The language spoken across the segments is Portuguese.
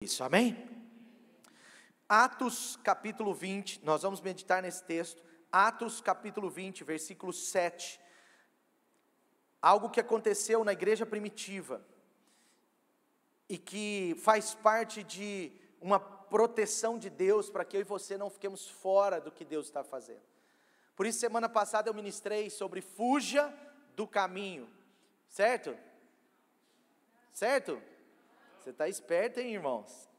Isso, amém? Atos capítulo 20, nós vamos meditar nesse texto. Atos capítulo 20, versículo 7. Algo que aconteceu na igreja primitiva e que faz parte de uma proteção de Deus para que eu e você não fiquemos fora do que Deus está fazendo. Por isso, semana passada eu ministrei sobre fuja do caminho, certo? Certo? Você está esperto, hein, irmãos?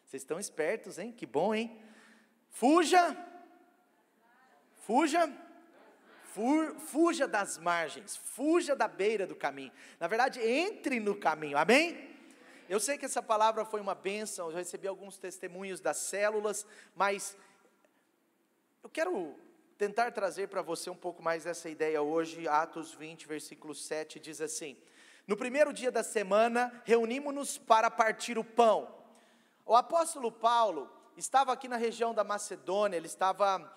Vocês estão espertos, hein? Que bom, hein? Fuja das margens, fuja da beira do caminho. Na verdade, entre no caminho, amém? Eu sei que essa palavra foi uma bênção, eu recebi alguns testemunhos das células, mas eu quero tentar trazer para você um pouco mais essa ideia hoje. Atos 20, versículo 7, diz assim: no primeiro dia da semana, reunimos-nos para partir o pão. O apóstolo Paulo estava aqui na região da Macedônia, ele estava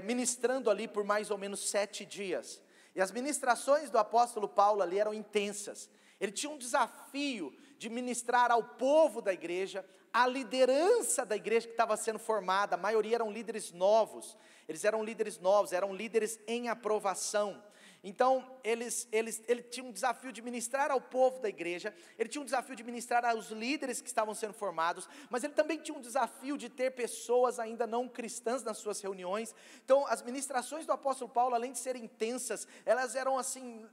ministrando ali por mais ou menos 7 dias, e as ministrações do apóstolo Paulo ali eram intensas. Ele tinha um desafio de ministrar ao povo da igreja, a liderança da igreja que estava sendo formada. A maioria eram líderes novos, eram líderes em aprovação. Então, ele tinha um desafio de ministrar ao povo da igreja, ele tinha um desafio de ministrar aos líderes que estavam sendo formados, mas ele também tinha um desafio de ter pessoas ainda não cristãs nas suas reuniões. Então, as ministrações do apóstolo Paulo, além de serem intensas, elas eram assim,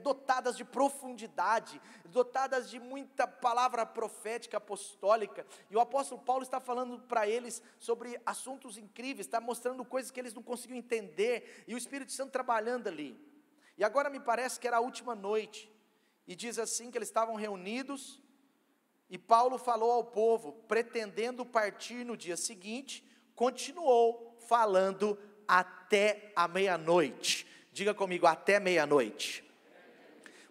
dotadas de profundidade, dotadas de muita palavra profética, apostólica, e o apóstolo Paulo está falando para eles sobre assuntos incríveis, está mostrando coisas que eles não conseguiam entender, e o Espírito Santo trabalhando ali. E agora me parece que era a última noite, e diz assim que eles estavam reunidos, e Paulo falou ao povo, pretendendo partir no dia seguinte, continuou falando até a meia-noite. Diga comigo, até meia-noite.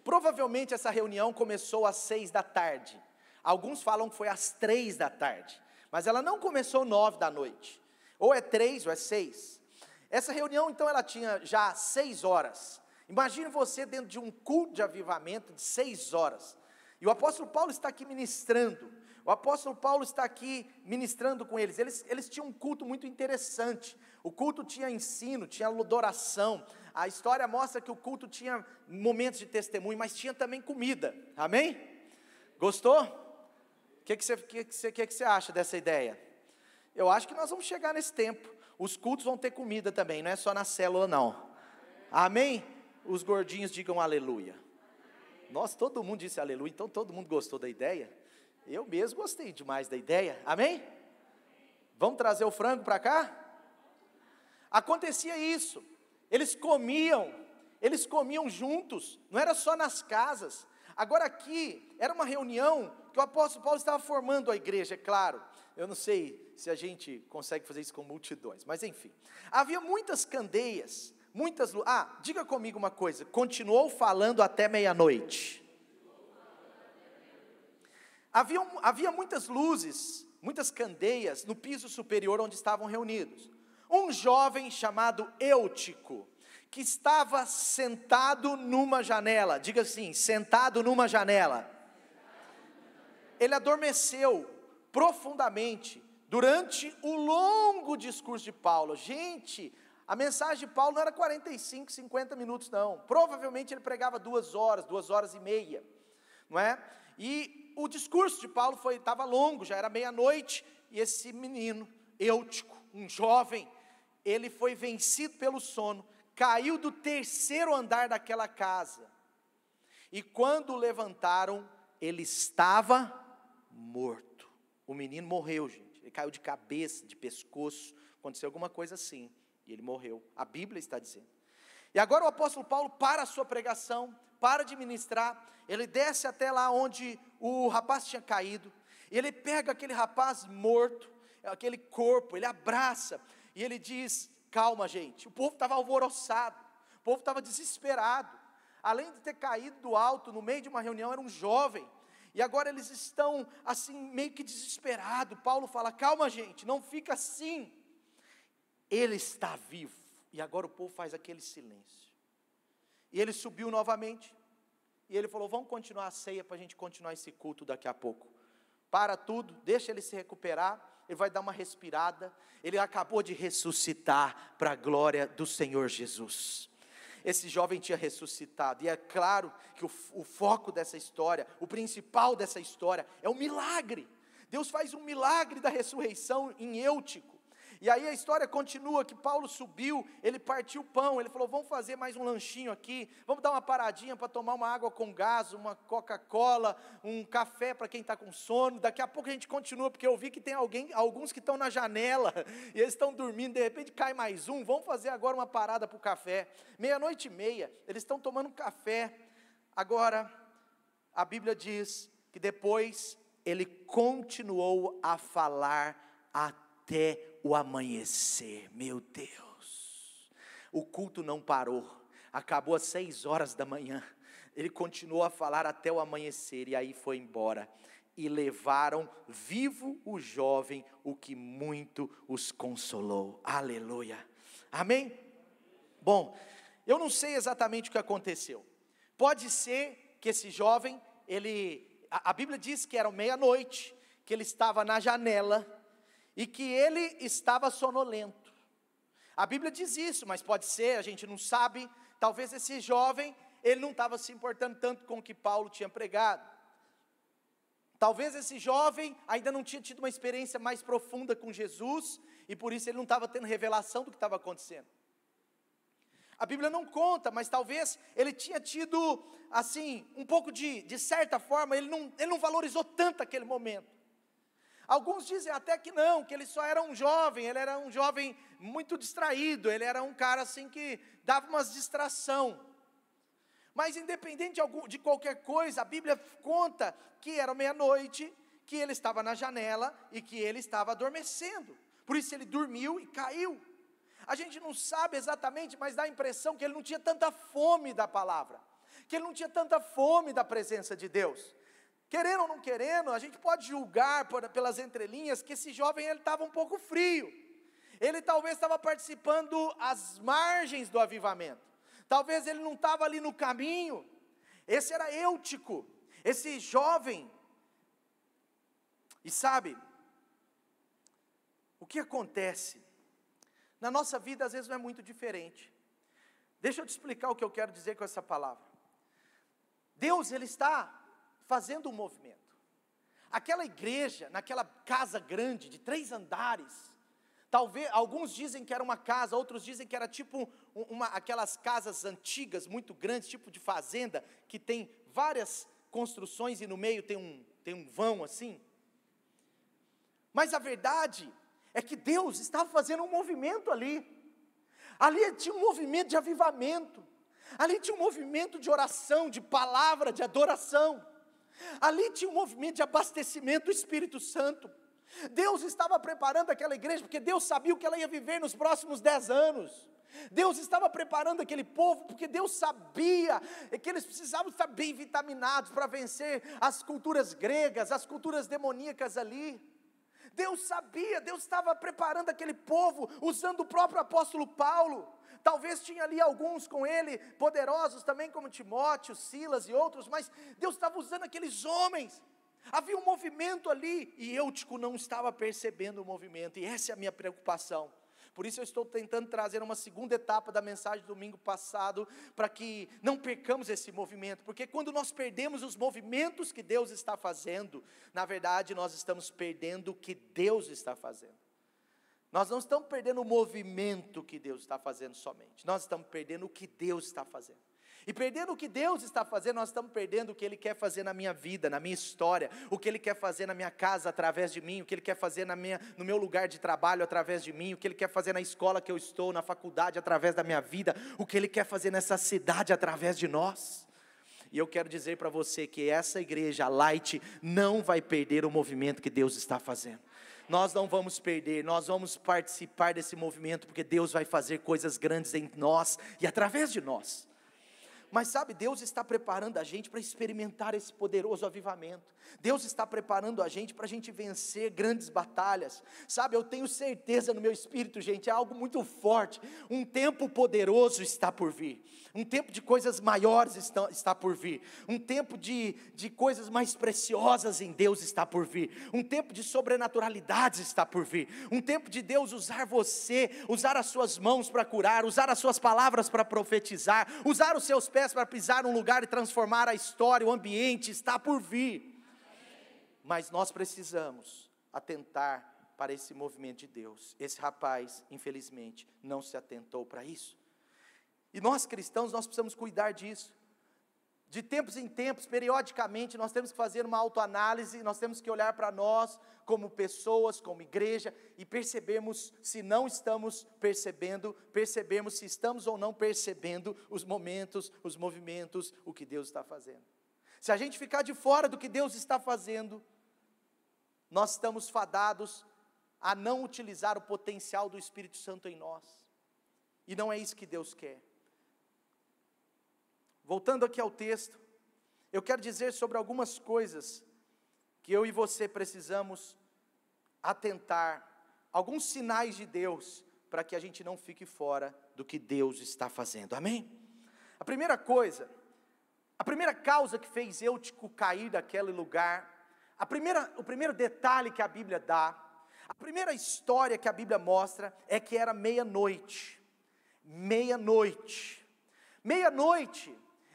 Provavelmente essa reunião começou às 6 da tarde, alguns falam que foi às 3 da tarde, mas ela não começou 9 da noite, ou é 3 ou é 6, essa reunião então ela tinha já 6 horas, imagine você dentro de um culto de avivamento de 6 horas, e o apóstolo Paulo está aqui ministrando, com eles tinham um culto muito interessante, o culto tinha ensino, tinha adoração, a história mostra que o culto tinha momentos de testemunho, mas tinha também comida, amém? Gostou? O que você acha dessa ideia? Eu acho que nós vamos chegar nesse tempo, os cultos vão ter comida também, não é só na célula não, amém? Os gordinhos digam aleluia. Nossa, todo mundo disse aleluia, então todo mundo gostou da ideia, eu mesmo gostei demais da ideia, amém? Vamos trazer o frango para cá? Acontecia isso, eles comiam juntos, não era só nas casas. Agora aqui, era uma reunião que o apóstolo Paulo estava formando a igreja, é claro, eu não sei se a gente consegue fazer isso com multidões, mas enfim, havia muitas candeias, diga comigo uma coisa, continuou falando até meia-noite, havia muitas luzes, muitas candeias no piso superior onde estavam reunidos, um jovem chamado Eutico, que estava sentado numa janela, diga assim, sentado numa janela, ele adormeceu profundamente, durante o longo discurso de Paulo. Gente, a mensagem de Paulo não era 45, 50 minutos não, provavelmente ele pregava 2 horas, 2 horas e meia, não é? E o discurso de Paulo estava longo, já era meia-noite, e esse menino, Eutico, um jovem, ele foi vencido pelo sono, caiu do 3º andar daquela casa, e quando o levantaram, ele estava morto, o menino morreu, gente, ele caiu de cabeça, de pescoço, aconteceu alguma coisa assim, e ele morreu, a Bíblia está dizendo. E agora o apóstolo Paulo para a sua pregação, para de ministrar, ele desce até lá onde o rapaz tinha caído, e ele pega aquele rapaz morto, aquele corpo, ele abraça, e ele diz, calma gente, o povo estava alvoroçado, o povo estava desesperado, além de ter caído do alto, no meio de uma reunião, era um jovem, e agora eles estão assim, meio que desesperados. Paulo fala, calma gente, não fica assim, ele está vivo, e agora o povo faz aquele silêncio, e ele subiu novamente, e ele falou, vamos continuar a ceia, para a gente continuar esse culto daqui a pouco. para tudo, deixa ele se recuperar, ele vai dar uma respirada, ele acabou de ressuscitar para a glória do Senhor Jesus. Esse jovem tinha ressuscitado, e é claro que o foco dessa história, o principal dessa história, é o milagre. Deus faz um milagre da ressurreição em Eutico. E aí a história continua que Paulo subiu, ele partiu o pão, ele falou, vamos fazer mais um lanchinho aqui, vamos dar uma paradinha para tomar uma água com gás, uma Coca-Cola, um café para quem está com sono, daqui a pouco a gente continua, porque eu vi que tem alguns que estão na janela, e eles estão dormindo, de repente cai mais um, vamos fazer agora uma parada para o café. 00:30, eles estão tomando café. Agora, a Bíblia diz que depois ele continuou a falar até o amanhecer. Meu Deus, o culto não parou, acabou às 6 horas da manhã, ele continuou a falar até o amanhecer, e aí foi embora, e levaram vivo o jovem, o que muito os consolou. Aleluia, amém? Bom, eu não sei exatamente o que aconteceu, pode ser que esse jovem, a Bíblia diz que era 00:30, que ele estava na janela, e que ele estava sonolento. A Bíblia diz isso, mas pode ser, a gente não sabe, talvez esse jovem, ele não estava se importando tanto com o que Paulo tinha pregado. Talvez esse jovem ainda não tinha tido uma experiência mais profunda com Jesus, e por isso ele não estava tendo revelação do que estava acontecendo. A Bíblia não conta, mas talvez ele tinha tido, assim, um pouco de certa forma, ele não valorizou tanto aquele momento. Alguns dizem até que não, que ele só era um jovem, ele era um jovem muito distraído, ele era um cara assim que dava umas distração. Mas independente de qualquer coisa, a Bíblia conta que era 00:30, que ele estava na janela e que ele estava adormecendo. Por isso ele dormiu e caiu. A gente não sabe exatamente, mas dá a impressão que ele não tinha tanta fome da palavra, que ele não tinha tanta fome da presença de Deus. Querendo ou não querendo, a gente pode julgar pelas entrelinhas que esse jovem ele estava um pouco frio. Ele talvez estava participando às margens do avivamento. Talvez ele não estava ali no caminho. Esse era Eutico, esse jovem. E sabe, o que acontece? Na nossa vida às vezes não é muito diferente. Deixa eu te explicar o que eu quero dizer com essa palavra. Deus, Ele está fazendo um movimento. Aquela igreja, naquela casa grande, de 3 andares, talvez, alguns dizem que era uma casa, outros dizem que era tipo aquelas casas antigas, muito grandes, tipo de fazenda, que tem várias construções e no meio tem um vão assim. Mas a verdade é que Deus estava fazendo um movimento ali. Ali tinha um movimento de avivamento, ali tinha um movimento de oração, de palavra, de adoração. Ali tinha um movimento de abastecimento do Espírito Santo. Deus estava preparando aquela igreja, porque Deus sabia o que ela ia viver nos próximos 10 anos. Deus estava preparando aquele povo, porque Deus sabia que eles precisavam estar bem vitaminados para vencer as culturas gregas, as culturas demoníacas ali. Deus sabia, Deus estava preparando aquele povo, usando o próprio apóstolo Paulo. Talvez tinha ali alguns com ele, poderosos também, como Timóteo, Silas e outros, mas Deus estava usando aqueles homens. Havia um movimento ali, e Eutico não estava percebendo o movimento, e essa é a minha preocupação. Por isso eu estou tentando trazer uma segunda etapa da mensagem do domingo passado, para que não percamos esse movimento, porque quando nós perdemos os movimentos que Deus está fazendo, na verdade nós estamos perdendo o que Deus está fazendo. Nós não estamos perdendo o movimento que Deus está fazendo somente, nós estamos perdendo o que Deus está fazendo. E perdendo o que Deus está fazendo, nós estamos perdendo o que Ele quer fazer na minha vida, na minha história, o que Ele quer fazer na minha casa através de mim, o que Ele quer fazer no meu lugar de trabalho através de mim, o que Ele quer fazer na escola que eu estou, na faculdade através da minha vida, o que Ele quer fazer nessa cidade através de nós. E eu quero dizer para você que essa igreja, a Light, não vai perder o movimento que Deus está fazendo. Nós não vamos perder, nós vamos participar desse movimento, porque Deus vai fazer coisas grandes em nós e através de nós. Mas sabe, Deus está preparando a gente para experimentar esse poderoso avivamento. Deus está preparando a gente para a gente vencer grandes batalhas. Sabe, eu tenho certeza no meu espírito, gente, é algo muito forte. Um tempo poderoso está por vir. Um tempo de coisas maiores está por vir. Um tempo de coisas mais preciosas em Deus está por vir. Um tempo de sobrenaturalidades está por vir. Um tempo de Deus usar você, usar as suas mãos para curar, usar as suas palavras para profetizar, usar os seus pés para pisar num lugar e transformar a história, o ambiente, está por vir. Mas nós precisamos atentar para esse movimento de Deus. Esse rapaz, infelizmente, não se atentou para isso. E nós cristãos, nós precisamos cuidar disso. De tempos em tempos, periodicamente, nós temos que fazer uma autoanálise, nós temos que olhar para nós, como pessoas, como igreja, e percebermos se não estamos percebendo, percebermos se estamos ou não percebendo os momentos, os movimentos, o que Deus está fazendo. Se a gente ficar de fora do que Deus está fazendo, nós estamos fadados a não utilizar o potencial do Espírito Santo em nós. E não é isso que Deus quer. Voltando aqui ao texto, eu quero dizer sobre algumas coisas que eu e você precisamos atentar, alguns sinais de Deus, para que a gente não fique fora do que Deus está fazendo, amém? A primeira coisa, a primeira causa que fez Eutico cair daquele lugar, o primeiro detalhe que a Bíblia dá, a primeira história que a Bíblia mostra, é que era meia-noite. Meia-noite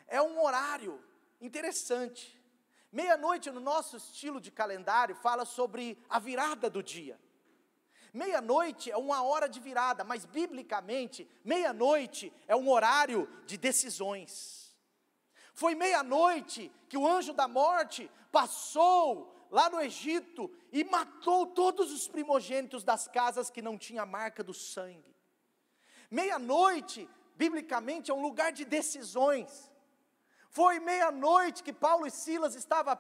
é um horário interessante. Meia-noite no nosso estilo de calendário fala sobre a virada do dia. Meia-noite é uma hora de virada, mas biblicamente, meia-noite é um horário de decisões. Foi meia-noite que o anjo da morte passou lá no Egito e matou todos os primogênitos das casas que não tinham a marca do sangue. Meia-noite, biblicamente, é um lugar de decisões. Foi meia-noite que Paulo e Silas estavam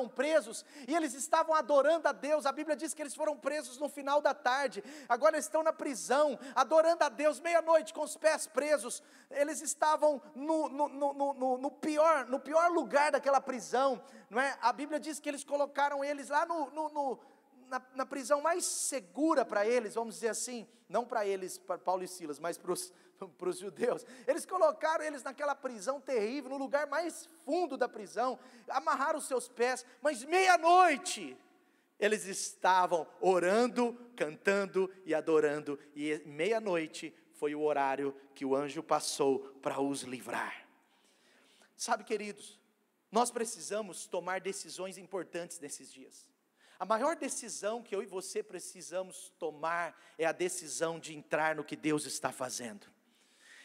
presos, e eles estavam adorando a Deus. A Bíblia diz que eles foram presos no final da tarde, agora eles estão na prisão, adorando a Deus, meia-noite, com os pés presos. Eles estavam no pior lugar daquela prisão, não é? A Bíblia diz que eles colocaram eles lá na prisão mais segura para eles, vamos dizer assim, não para eles, para Paulo e Silas, mas para os judeus. Eles colocaram eles naquela prisão terrível, no lugar mais fundo da prisão, amarraram os seus pés, mas meia-noite, eles estavam orando, cantando e adorando, e meia-noite foi o horário que o anjo passou para os livrar. Sabe, queridos, nós precisamos tomar decisões importantes nesses dias. A maior decisão que eu e você precisamos tomar é a decisão de entrar no que Deus está fazendo.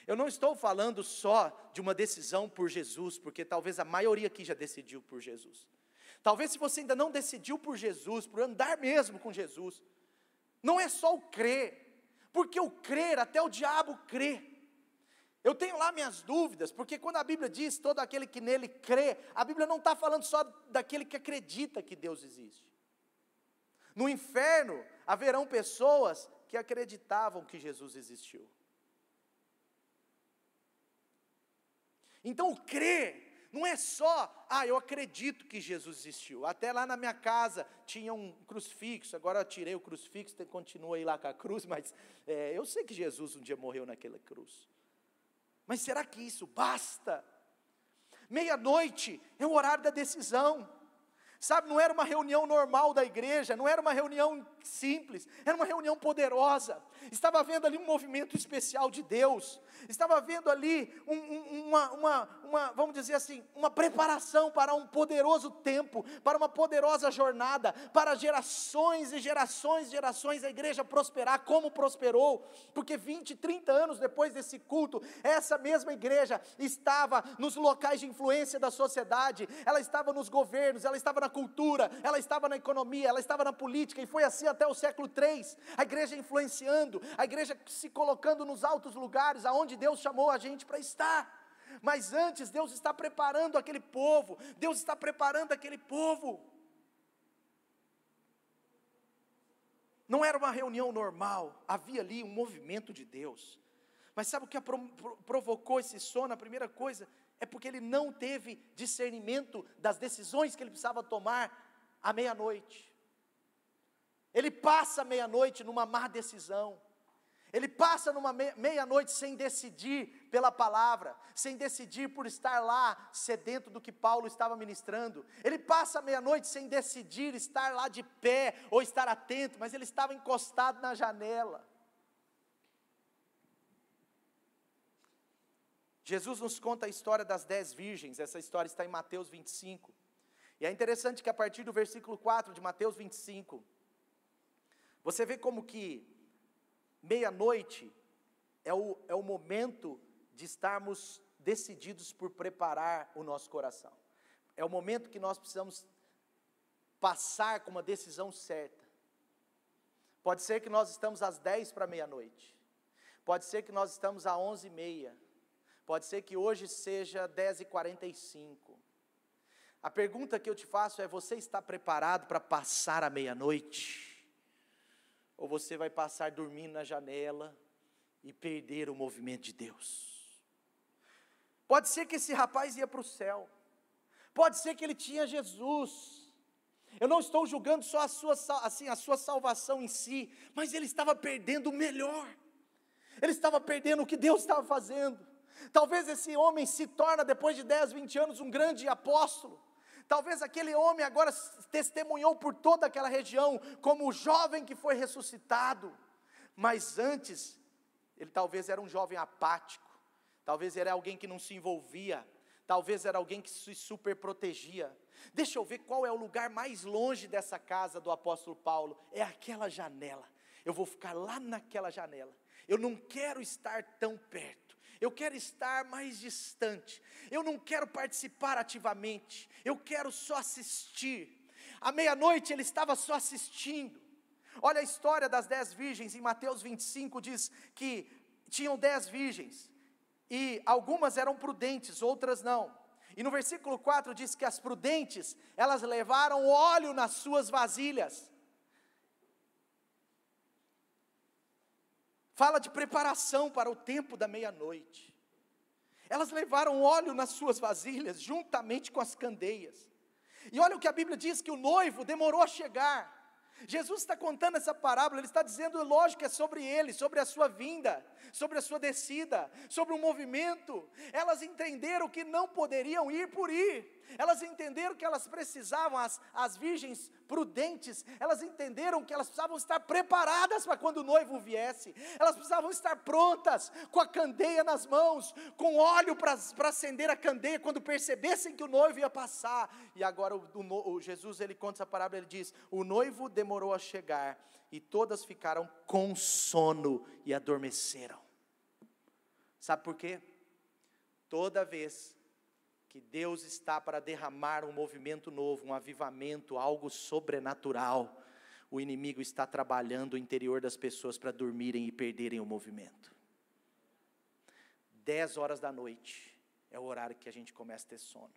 Eu não estou falando só de uma decisão por Jesus, porque talvez a maioria aqui já decidiu por Jesus. Talvez se você ainda não decidiu por Jesus, por andar mesmo com Jesus, não é só o crer, porque o crer, até o diabo crê. Eu tenho lá minhas dúvidas, porque quando a Bíblia diz todo aquele que nele crê, a Bíblia não está falando só daquele que acredita que Deus existe. No inferno haverão pessoas que acreditavam que Jesus existiu. Então o crer não é só, eu acredito que Jesus existiu. Até lá na minha casa tinha um crucifixo, agora eu tirei o crucifixo, continuo aí lá com a cruz, mas eu sei que Jesus um dia morreu naquela cruz. Mas será que isso basta? Meia-noite é o horário da decisão. Sabe, não era uma reunião normal da igreja, não era uma reunião simples, era uma reunião poderosa. Estava havendo ali um movimento especial de Deus, estava havendo ali vamos dizer assim, uma preparação para um poderoso tempo, para uma poderosa jornada, para gerações e gerações e gerações a igreja prosperar como prosperou, porque 20, 30 anos depois desse culto, essa mesma igreja estava nos locais de influência da sociedade, ela estava nos governos, ela estava na cultura, ela estava na economia, ela estava na política, e foi assim até o século 3, a igreja influenciando, a igreja se colocando nos altos lugares, aonde Deus chamou a gente para estar. Mas antes, Deus está preparando aquele povo, Deus está preparando aquele povo. Não era uma reunião normal, havia ali um movimento de Deus. Mas sabe o que provocou esse sono? A primeira coisa é porque ele não teve discernimento das decisões que ele precisava tomar à meia-noite. Ele passa a meia-noite numa má decisão. Ele passa numa meia-noite sem decidir pela palavra, sem decidir por estar lá sedento do que Paulo estava ministrando. Ele passa a meia-noite sem decidir estar lá de pé ou estar atento, mas ele estava encostado na janela. Jesus nos conta a história das 10 virgens, essa história está em Mateus 25. E é interessante que a partir do versículo 4 de Mateus 25, você vê como que meia-noite é o momento de estarmos decididos por preparar o nosso coração. É o momento que nós precisamos passar com uma decisão certa. Pode ser que nós estamos às 10 para meia-noite. Pode ser que nós estamos às 11h30. Pode ser que hoje seja 10h45. A pergunta que eu te faço é: você está preparado para passar a meia-noite? Ou você vai passar dormindo na janela e perder o movimento de Deus? Pode ser que esse rapaz ia para o céu. Pode ser que ele tinha Jesus. Eu não estou julgando só a sua salvação em si, mas ele estava perdendo o melhor. Ele estava perdendo o que Deus estava fazendo. Talvez esse homem se torne, depois de 10, 20 anos, um grande apóstolo. Talvez aquele homem agora testemunhou por toda aquela região, como o jovem que foi ressuscitado. Mas antes, ele talvez era um jovem apático. Talvez era alguém que não se envolvia. Talvez era alguém que se super protegia. Deixa eu ver qual é o lugar mais longe dessa casa do apóstolo Paulo. É aquela janela. Eu vou ficar lá naquela janela. Eu não quero estar tão perto. Eu quero estar mais distante. Eu não quero participar ativamente. Eu quero só assistir. À meia-noite ele estava só assistindo. Olha a história das 10 virgens. Em Mateus 25 diz que tinham 10 virgens. E algumas eram prudentes, outras não. E no versículo 4 diz que as prudentes, elas levaram óleo nas suas vasilhas. Fala de preparação para o tempo da meia-noite. Elas levaram óleo nas suas vasilhas, juntamente com as candeias. E olha o que a Bíblia diz, que o noivo demorou a chegar. Jesus está contando essa parábola, ele está dizendo, lógico que é sobre ele, sobre a sua vinda, sobre a sua descida, sobre o movimento. Elas entenderam que não poderiam ir por ir. Elas entenderam que elas precisavam, as virgens prudentes, elas entenderam que elas precisavam estar preparadas para quando o noivo viesse. Elas precisavam estar prontas, com a candeia nas mãos, com óleo para acender a candeia, quando percebessem que o noivo ia passar. E agora o Jesus, ele conta essa parábola, ele diz, o noivo demorou a chegar, e todas ficaram com sono e adormeceram. Sabe por quê? Toda vez que Deus está para derramar um movimento novo, um avivamento, algo sobrenatural, o inimigo está trabalhando o interior das pessoas para dormirem e perderem o movimento. 10 horas da noite é o horário que a gente começa a ter sono.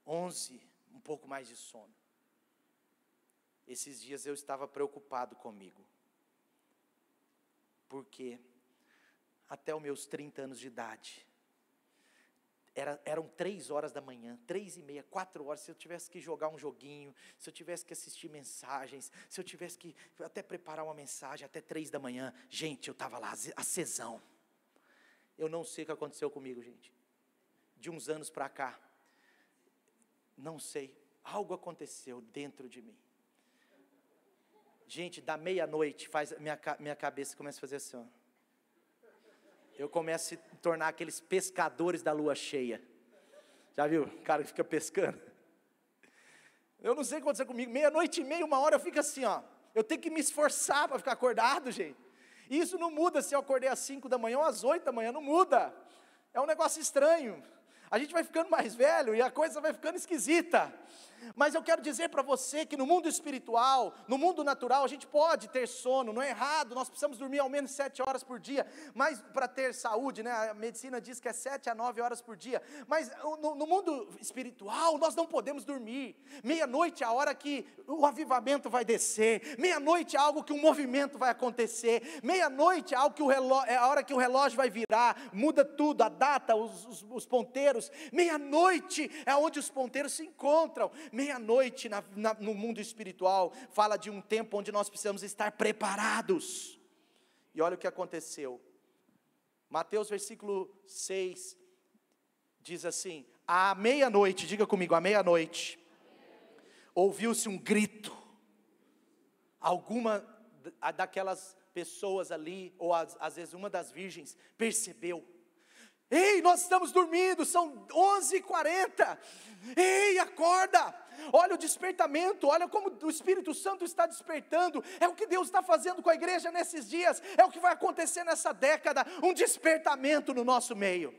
11, um pouco mais de sono. Esses dias eu estava preocupado comigo, porque até os meus 30 anos de idade, eram 3 horas da manhã, 3h30, 4 horas, se eu tivesse que jogar um joguinho, se eu tivesse que assistir mensagens, se eu tivesse que até preparar uma mensagem, até 3 da manhã, gente, eu estava lá, acesão. Eu não sei o que aconteceu comigo, gente, de uns anos para cá, não sei, algo aconteceu dentro de mim. Gente, da meia-noite, minha cabeça começa a fazer assim, ó. Eu começo a se tornar aqueles pescadores da lua cheia. Já viu? O cara que fica pescando. Eu não sei o que aconteceu comigo. 00:30, 1h, eu fico assim, ó. Eu tenho que me esforçar para ficar acordado, gente. E isso não muda se eu acordei às 5 da manhã ou às 8 da manhã. Não muda. É um negócio estranho. A gente vai ficando mais velho e a coisa vai ficando esquisita. Mas eu quero dizer para você que no mundo espiritual, no mundo natural, a gente pode ter sono, não é errado, nós precisamos dormir ao menos 7 horas por dia, mas para ter saúde, né? A medicina diz que é 7 a 9 horas por dia, mas no mundo espiritual, nós não podemos dormir. Meia-noite é a hora que o avivamento vai descer, meia-noite é algo que um movimento vai acontecer, meia-noite é algo que é a hora que o relógio vai virar, muda tudo, a data, os ponteiros, meia-noite é onde os ponteiros se encontram. Meia-noite no mundo espiritual fala de um tempo onde nós precisamos estar preparados. E olha o que aconteceu. Mateus versículo 6 diz assim: à meia-noite, diga comigo, à meia-noite, ouviu-se um grito. Alguma daquelas pessoas ali, ou às vezes uma das virgens, percebeu: ei, nós estamos dormindo, são 11h40, ei, acorda, olha o despertamento, olha como o Espírito Santo está despertando, é o que Deus está fazendo com a igreja nesses dias, é o que vai acontecer nessa década, um despertamento no nosso meio,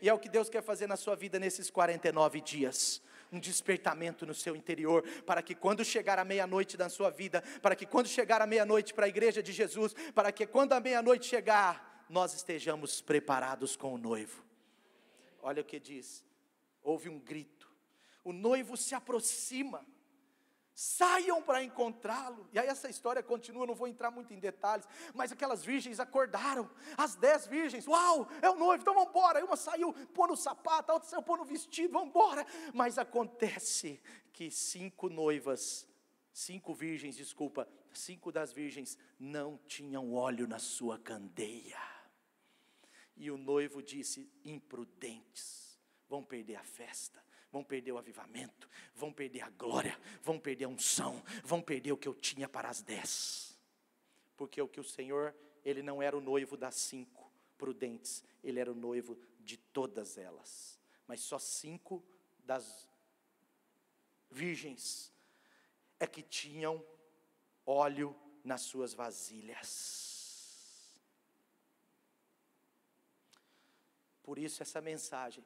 e é o que Deus quer fazer na sua vida nesses 49 dias, um despertamento no seu interior, para que quando chegar a meia-noite na sua vida, para que quando chegar a meia-noite para a igreja de Jesus, para que quando a meia-noite chegar, nós estejamos preparados com o noivo. Olha o que diz, houve um grito, o noivo se aproxima, saiam para encontrá-lo. E aí essa história continua, não vou entrar muito em detalhes, mas aquelas virgens acordaram, as 10 virgens, uau, é o noivo, então vamos embora. Uma saiu pôr no sapato, a outra saiu pôr no vestido, vamos embora. Mas acontece que 5 das virgens não tinham óleo na sua candeia. E o noivo disse: imprudentes, vão perder a festa, vão perder o avivamento, vão perder a glória, vão perder a unção, vão perder o que eu tinha para as 10. Porque o Senhor, Ele não era o noivo das 5 prudentes, Ele era o noivo de todas elas. Mas só 5 das virgens é que tinham óleo nas suas vasilhas. Por isso essa mensagem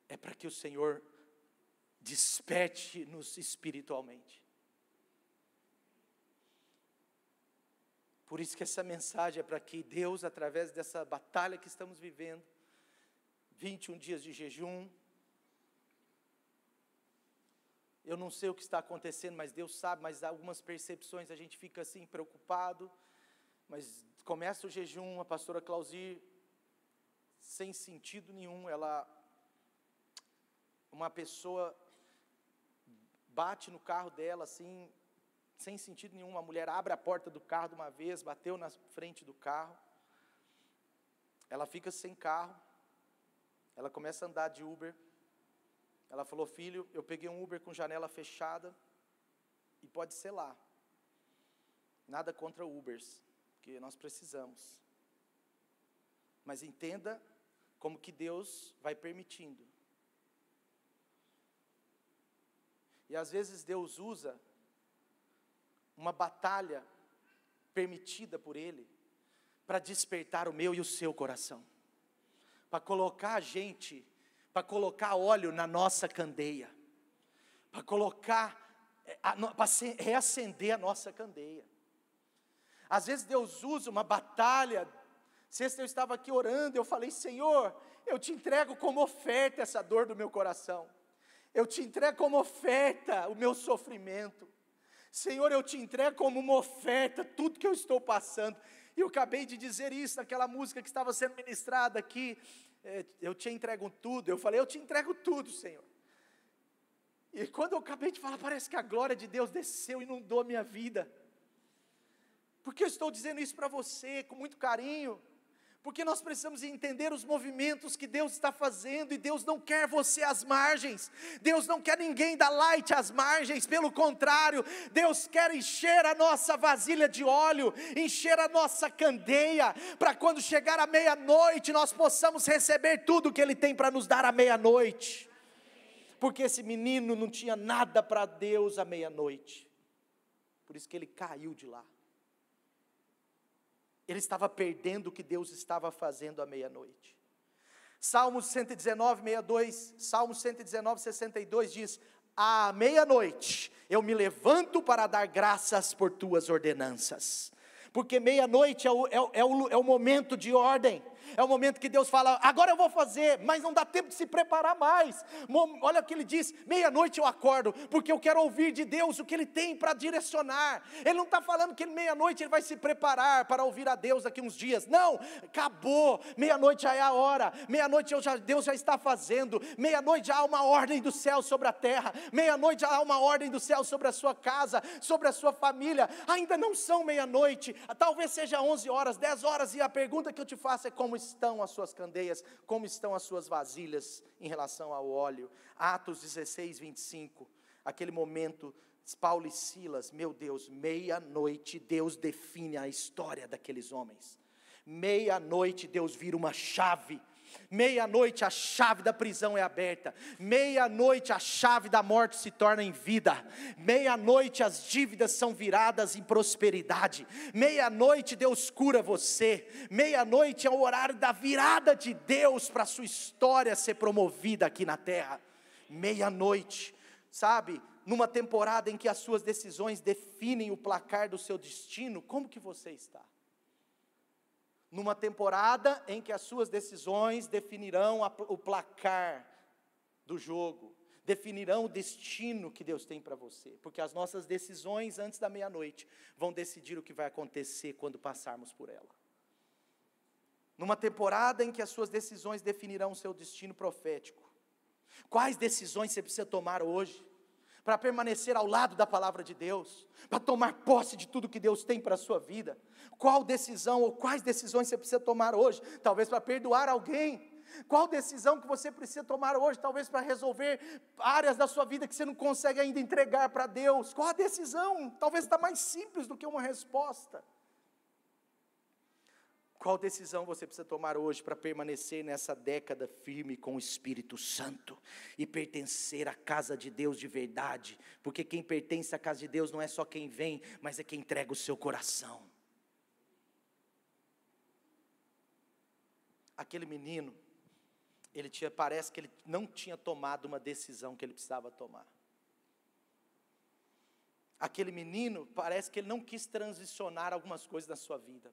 é para que o Senhor desperte-nos espiritualmente. Por isso que essa mensagem é para que Deus, através dessa batalha que estamos vivendo, 21 dias de jejum, eu não sei o que está acontecendo, mas Deus sabe, mas algumas percepções a gente fica assim preocupado, mas começa o jejum, a pastora Clausir, sem sentido nenhum, uma pessoa bate no carro dela assim, sem sentido nenhum, uma mulher abre a porta do carro de uma vez, bateu na frente do carro, ela fica sem carro, ela começa a andar de Uber, ela falou: filho, eu peguei um Uber com janela fechada, e pode ser lá, nada contra Ubers, porque nós precisamos, mas entenda como que Deus vai permitindo. E às vezes Deus usa uma batalha permitida por Ele, para despertar o meu e o seu coração, para colocar a gente, para colocar óleo na nossa candeia, para colocar, para reacender a nossa candeia. Às vezes Deus usa uma batalha. Sexta eu estava aqui orando, eu falei: Senhor, eu te entrego como oferta essa dor do meu coração, eu te entrego como oferta o meu sofrimento, Senhor, eu te entrego como uma oferta tudo que eu estou passando. E eu acabei de dizer isso naquela música que estava sendo ministrada aqui, eu te entrego tudo. Eu falei: eu te entrego tudo, Senhor. E quando eu acabei de falar, parece que a glória de Deus desceu e inundou a minha vida. Porque eu estou dizendo isso para você com muito carinho, porque nós precisamos entender os movimentos que Deus está fazendo, e Deus não quer você às margens, Deus não quer ninguém da Light às margens, pelo contrário, Deus quer encher a nossa vasilha de óleo, encher a nossa candeia, para quando chegar a meia-noite, nós possamos receber tudo que Ele tem para nos dar à meia-noite, porque esse menino não tinha nada para Deus à meia-noite, por isso que ele caiu de lá. Ele estava perdendo o que Deus estava fazendo à meia-noite. Salmos 119, 62, Salmos 119, 62 diz: à meia-noite eu me levanto para dar graças por tuas ordenanças. Porque meia-noite é o momento de ordem, é o momento que Deus fala, agora eu vou fazer, mas não dá tempo de se preparar mais. Olha o que ele diz, meia-noite eu acordo, porque eu quero ouvir de Deus o que Ele tem para direcionar. Ele não está falando que meia-noite ele vai se preparar para ouvir a Deus daqui uns dias, não, acabou, meia-noite já é a hora, meia-noite Deus já está fazendo, meia-noite já há uma ordem do céu sobre a terra, meia-noite já há uma ordem do céu sobre a sua casa, sobre a sua família. Ainda não são meia-noite, talvez seja 11 horas, 10 horas, e a pergunta que eu te faço é: como estão as suas candeias, como estão as suas vasilhas em relação ao óleo? Atos 16, 25, aquele momento, Paulo e Silas, meu Deus, meia-noite Deus define a história daqueles homens, meia-noite Deus vira uma chave, meia-noite a chave da prisão é aberta, meia-noite a chave da morte se torna em vida, meia-noite as dívidas são viradas em prosperidade, meia-noite Deus cura você, meia-noite é o horário da virada de Deus para a sua história ser promovida aqui na terra. Meia-noite, sabe, numa temporada em que as suas decisões definem o placar do seu destino, como que você está? Numa temporada em que as suas decisões definirão o placar do jogo, definirão o destino que Deus tem para você, porque as nossas decisões antes da meia-noite vão decidir o que vai acontecer quando passarmos por ela. Numa temporada em que as suas decisões definirão o seu destino profético, quais decisões você precisa tomar hoje, para permanecer ao lado da palavra de Deus, para tomar posse de tudo que Deus tem para a sua vida? Qual decisão ou quais decisões você precisa tomar hoje? Talvez para perdoar alguém. Qual decisão que você precisa tomar hoje? Talvez para resolver áreas da sua vida que você não consegue ainda entregar para Deus. Qual a decisão? Talvez está mais simples do que uma resposta. Qual decisão você precisa tomar hoje para permanecer nessa década firme com o Espírito Santo e pertencer à casa de Deus de verdade? Porque quem pertence à casa de Deus não é só quem vem, mas é quem entrega o seu coração. Aquele menino, parece que ele não tinha tomado uma decisão que ele precisava tomar. Aquele menino, parece que ele não quis transicionar algumas coisas na sua vida.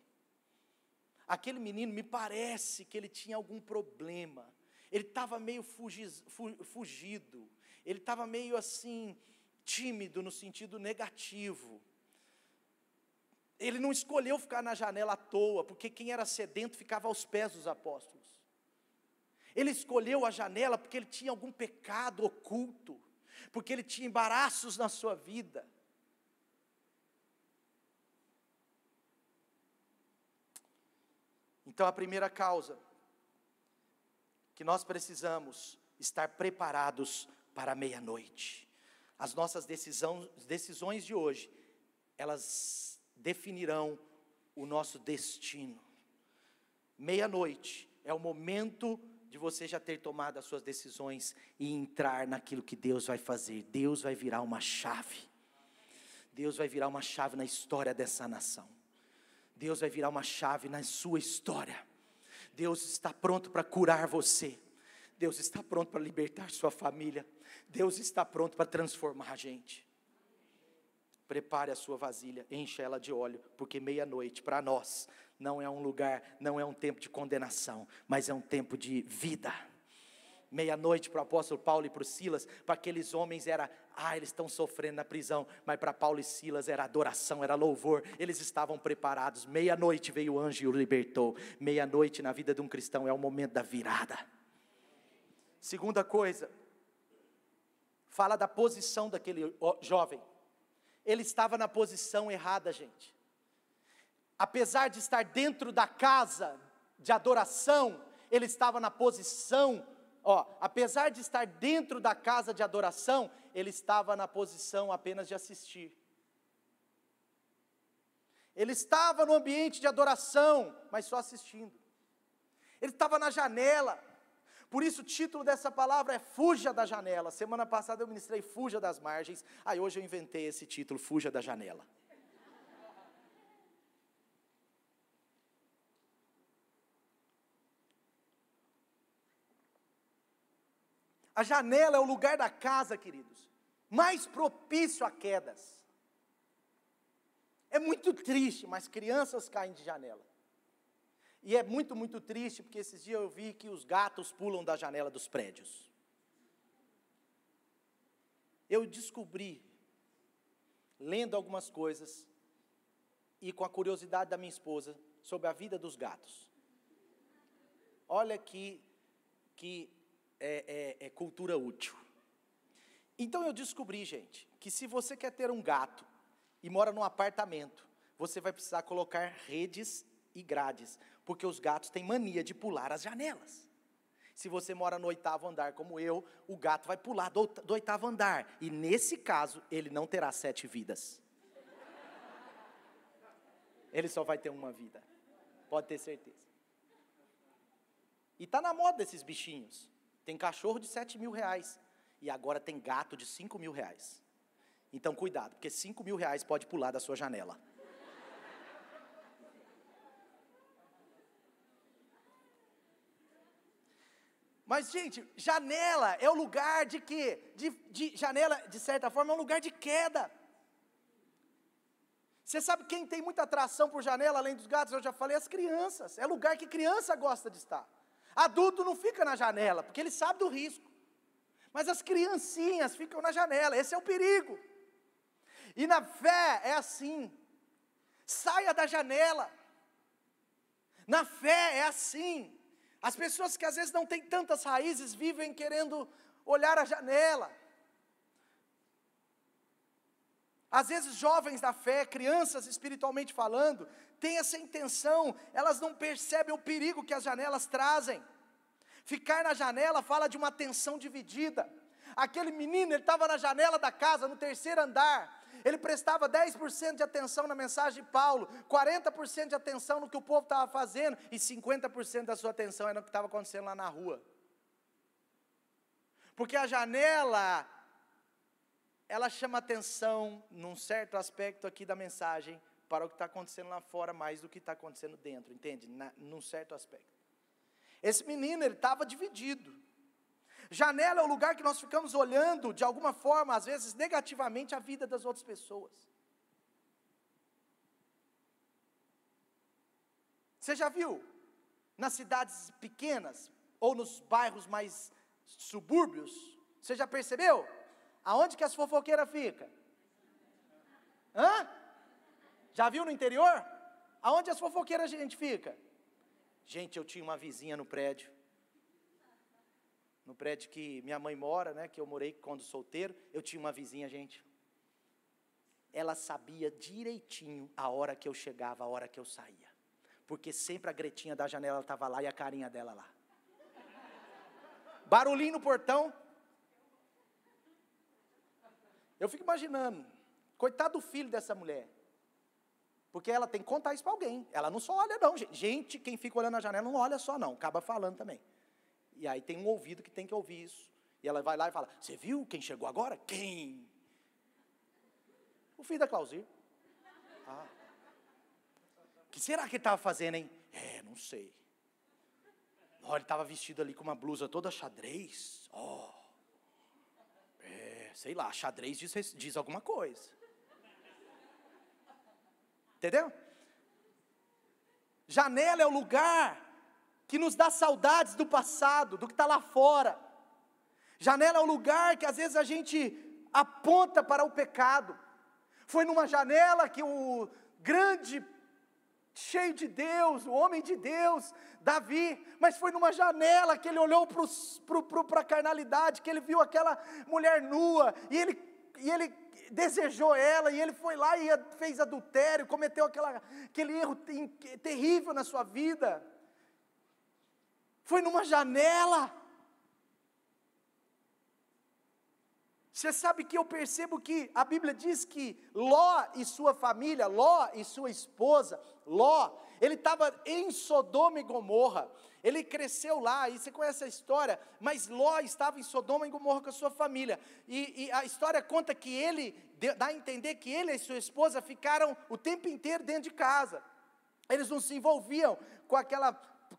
Aquele menino, me parece que ele tinha algum problema, ele estava meio fugido, ele estava meio assim, tímido no sentido negativo. Ele não escolheu ficar na janela à toa, porque quem era sedento ficava aos pés dos apóstolos. Ele escolheu a janela porque ele tinha algum pecado oculto, porque ele tinha embaraços na sua vida. Então a primeira causa, que nós precisamos estar preparados para a meia-noite. As nossas decisões de hoje, elas definirão o nosso destino. Meia-noite é o momento de você já ter tomado as suas decisões e entrar naquilo que Deus vai fazer. Deus vai virar uma chave. Deus vai virar uma chave na história dessa nação. Deus vai virar uma chave na sua história. Deus está pronto para curar você. Deus está pronto para libertar sua família. Deus está pronto para transformar a gente. Prepare a sua vasilha, encha ela de óleo, porque meia-noite para nós não é um lugar, não é um tempo de condenação, mas é um tempo de vida. Meia-noite para o apóstolo Paulo e para o Silas, para aqueles homens era, eles estão sofrendo na prisão, mas para Paulo e Silas era adoração, era louvor, eles estavam preparados. Meia-noite veio o anjo e o libertou. Meia-noite na vida de um cristão é o momento da virada. Segunda coisa, fala da posição daquele jovem. Ele estava na posição errada, gente. Apesar de estar dentro da casa de adoração, ele estava na posição, apesar de estar dentro da casa de adoração, ele estava na posição apenas de assistir. Ele estava no ambiente de adoração, mas só assistindo. Ele estava na janela. Por isso o título dessa palavra é Fuja da Janela. Semana passada eu ministrei Fuja das Margens. Hoje eu inventei esse título, Fuja da Janela. A janela é o lugar da casa, queridos, mais propício a quedas. É muito triste, mas crianças caem de janela. E é muito, muito triste, porque esses dias eu vi que os gatos pulam da janela dos prédios. Eu descobri, lendo algumas coisas, e com a curiosidade da minha esposa, sobre a vida dos gatos. Olha que cultura útil. Então eu descobri, gente, que se você quer ter um gato, e mora num apartamento, você vai precisar colocar redes e grades, porque os gatos têm mania de pular as janelas. Se você mora no 8º andar como eu, o gato vai pular do 8º andar, e nesse caso, ele não terá 7 vidas. Ele só vai ter uma vida, pode ter certeza. E está na moda esses bichinhos, tem cachorro de 7 mil reais, e agora tem gato de 5 mil reais. Então cuidado, porque 5 mil reais pode pular da sua janela. Mas, gente, janela é o lugar de quê? Janela, de certa forma, é um lugar de queda. Você sabe quem tem muita atração por janela, além dos gatos? Eu já falei, as crianças. É lugar que criança gosta de estar. Adulto não fica na janela, porque ele sabe do risco. Mas as criancinhas ficam na janela, esse é o perigo. E na fé é assim, saia da janela. Na fé é assim, as pessoas que às vezes não têm tantas raízes, vivem querendo olhar a janela. Às vezes jovens da fé, crianças espiritualmente falando, têm essa intenção, elas não percebem o perigo que as janelas trazem. Ficar na janela fala de uma atenção dividida. Aquele menino, ele estava na janela da casa, no 3º andar, ele prestava 10% de atenção na mensagem de Paulo, 40% de atenção no que o povo estava fazendo, e 50% da sua atenção era no que estava acontecendo lá na rua. Porque a janela, ela chama atenção, num certo aspecto aqui da mensagem, para o que está acontecendo lá fora, mais do que está acontecendo dentro, entende? Num certo aspecto. Esse menino, ele estava dividido. Janela é o lugar que nós ficamos olhando, de alguma forma, às vezes negativamente, a vida das outras pessoas. Você já viu, nas cidades pequenas, ou nos bairros mais subúrbios, você já percebeu? Aonde que as fofoqueiras ficam? Já viu no interior? Aonde as fofoqueiras a gente fica? Gente, eu tinha uma vizinha no prédio que minha mãe mora, né, que eu morei quando solteiro, eu tinha uma vizinha, gente. Ela sabia direitinho a hora que eu chegava, a hora que eu saía. Porque sempre a Gretinha da janela estava lá e a carinha dela lá. Barulhinho no portão. Eu fico imaginando, coitado do filho dessa mulher. Porque ela tem que contar isso para alguém. Ela não só olha não, gente. Gente, quem fica olhando na janela não olha só não, acaba falando também. E aí tem um ouvido que tem que ouvir isso. E ela vai lá e fala, você viu quem chegou agora? Quem? O filho da Clauzir. O que será que ele estava fazendo, hein? Não sei. Olha, ele estava vestido ali com uma blusa toda xadrez. Sei lá, xadrez diz alguma coisa. Entendeu? Janela é o lugar que nos dá saudades do passado, do que está lá fora. Janela é o lugar que às vezes a gente aponta para o pecado. Foi numa janela que o grande, cheio de Deus, o homem de Deus, Davi, mas foi numa janela que ele olhou para a carnalidade, que ele viu aquela mulher nua, e ele desejou ela, e ele foi lá e fez adultério, cometeu aquele erro terrível na sua vida. Foi numa janela. Você sabe que eu percebo que a Bíblia diz que Ló e sua família, Ló e sua esposa, Ló, ele estava em Sodoma e Gomorra, ele cresceu lá, e você conhece a história, mas Ló estava em Sodoma e Gomorra com a sua família, e a história conta que ele, dá a entender que ele e sua esposa ficaram o tempo inteiro dentro de casa, eles não se envolviam com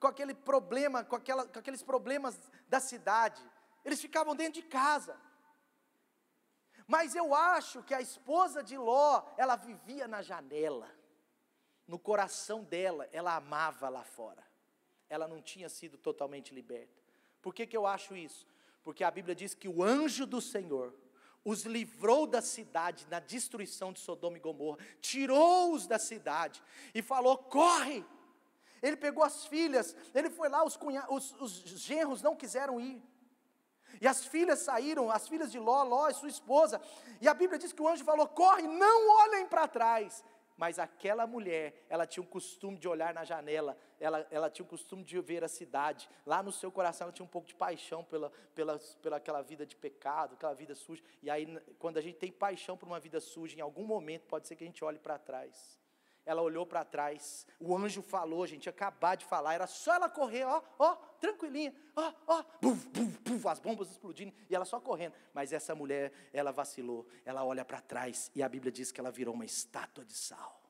aquele problema, com aqueles problemas da cidade. eles ficavam dentro de casa. Mas eu acho que a esposa de Ló, ela vivia na janela. No coração dela, ela amava lá fora. Ela não tinha sido totalmente liberta. Por que eu acho isso? Porque a Bíblia diz que o anjo do Senhor os livrou da cidade na destruição de Sodoma e Gomorra, tirou-os da cidade e falou: corre! Ele pegou as filhas, ele foi lá, os genros não quiseram ir. E as filhas saíram, as filhas de Ló e sua esposa. E a Bíblia diz que o anjo falou: corre, não olhem para trás. Mas aquela mulher, ela tinha o costume de olhar na janela, ela tinha o costume de ver a cidade. Lá no seu coração ela tinha um pouco de paixão pela aquela vida de pecado, aquela vida suja. E aí, quando a gente tem paixão por uma vida suja, em algum momento pode ser que a gente olhe para trás. Ela olhou para trás, o anjo falou, gente, acabou de falar, era só ela correr, tranquilinha, buf, buf, buf, as bombas explodindo, e ela só correndo. Mas essa mulher, ela vacilou, ela olha para trás, e a Bíblia diz que ela virou uma estátua de sal.